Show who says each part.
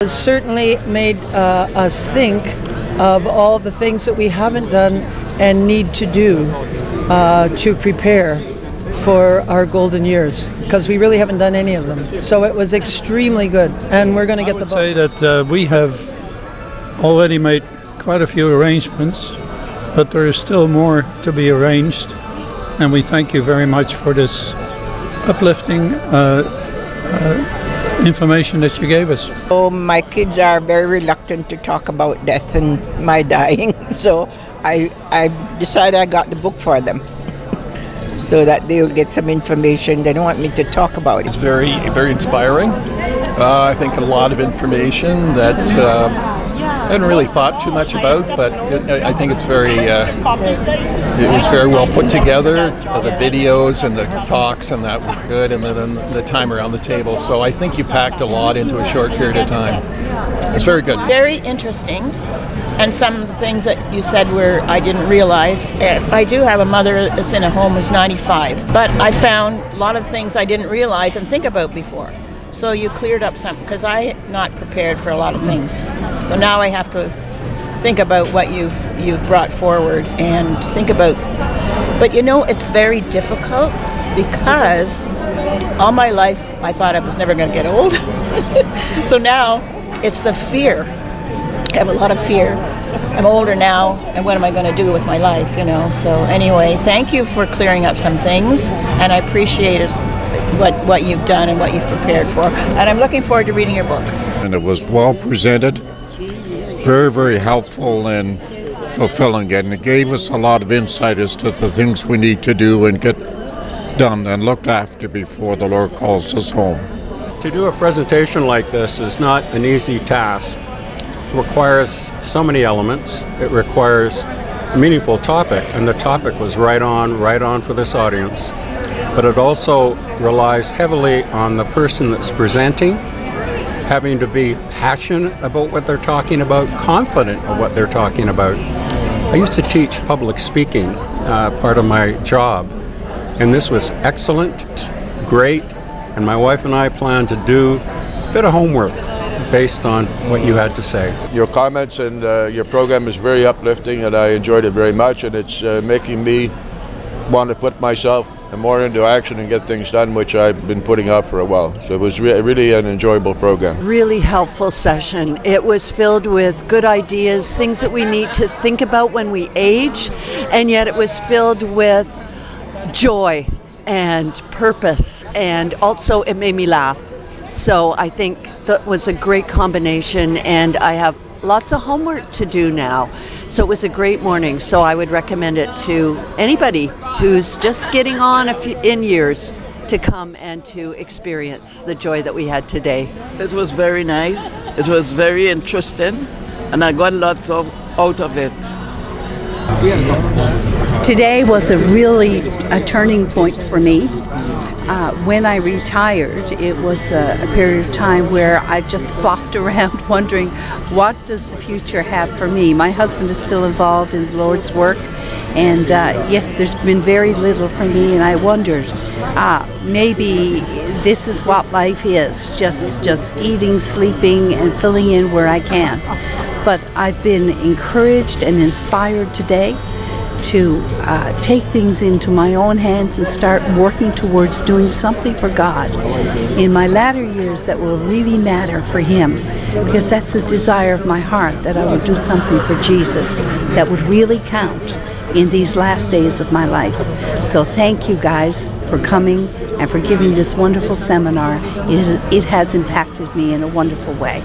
Speaker 1: It certainly made us think of all the things that we haven't done and need to do to prepare for our golden years, because we really haven't done any of them. So it was extremely good, and we're going to get the book.
Speaker 2: I would say that we have already made quite a few arrangements, but there is still more to be arranged, and we thank you very much for this uplifting information that you gave us.
Speaker 3: So my kids are very reluctant to talk about death and my dying, so I decided I got the book for them so that they'll get some information. They don't want me to talk about it.
Speaker 4: It's very, very inspiring. I think a lot of information that I hadn't really thought too much about, but I think it's very, it was very well put together. The videos and the talks and that were good, and then the time around the table. So I think you packed a lot into a short period of time. It's very good.
Speaker 5: Very interesting, and some things that you said were I didn't realize. I do have a mother that's in a home who's 95, but I found a lot of things I didn't realize and think about before. So you cleared up some, because I'm not prepared for a lot of things. So now I have to think about what you've brought forward and think about. But you know, it's very difficult because all my life I thought I was never going to get old. So now it's the fear. I have a lot of fear. I'm older now, and what am I going to do with my life? You know. So anyway, thank you for clearing up some things, and I appreciate it. What you've done and what you've prepared for. And I'm looking forward to reading your book.
Speaker 6: And it was well presented, very, very helpful and fulfilling, and it gave us a lot of insight as to the things we need to do and get done and looked after before the Lord calls us home.
Speaker 7: To do a presentation like this is not an easy task. It requires so many elements. It requires a meaningful topic, and the topic was right on for this audience. But it also relies heavily on the person that's presenting, having to be passionate about what they're talking about, confident of what they're talking about. I used to teach public speaking, part of my job, and this was excellent, great, and my wife and I plan to do a bit of homework based on what you had to say.
Speaker 8: Your comments and your program is very uplifting, and I enjoyed it very much, and it's making me want to put myself more into action and get things done, which I've been putting off for a while. So it was really an enjoyable program.
Speaker 9: Really helpful session. It was filled with good ideas, things that we need to think about when we age, and yet it was filled with joy and purpose, and also it made me laugh. So I think that was a great combination, and I have lots of homework to do now. So it was a great morning, so I would recommend it to anybody who's just getting on in years to come and to experience the joy that we had today.
Speaker 10: It was very nice, it was very interesting, and I got lots out of it.
Speaker 11: Today was a turning point for me. When I retired, it was a period of time where I just flopped around wondering, what does the future have for me? My husband is still involved in the Lord's work, and yet there's been very little for me, and I wondered, maybe this is what life is, just eating, sleeping, and filling in where I can. But I've been encouraged and inspired today to take things into my own hands and start working towards doing something for God in my latter years that will really matter for Him, because that's the desire of my heart, that I would do something for Jesus that would really count in these last days of my life. So thank you guys for coming and for giving this wonderful seminar. It has impacted me in a wonderful way.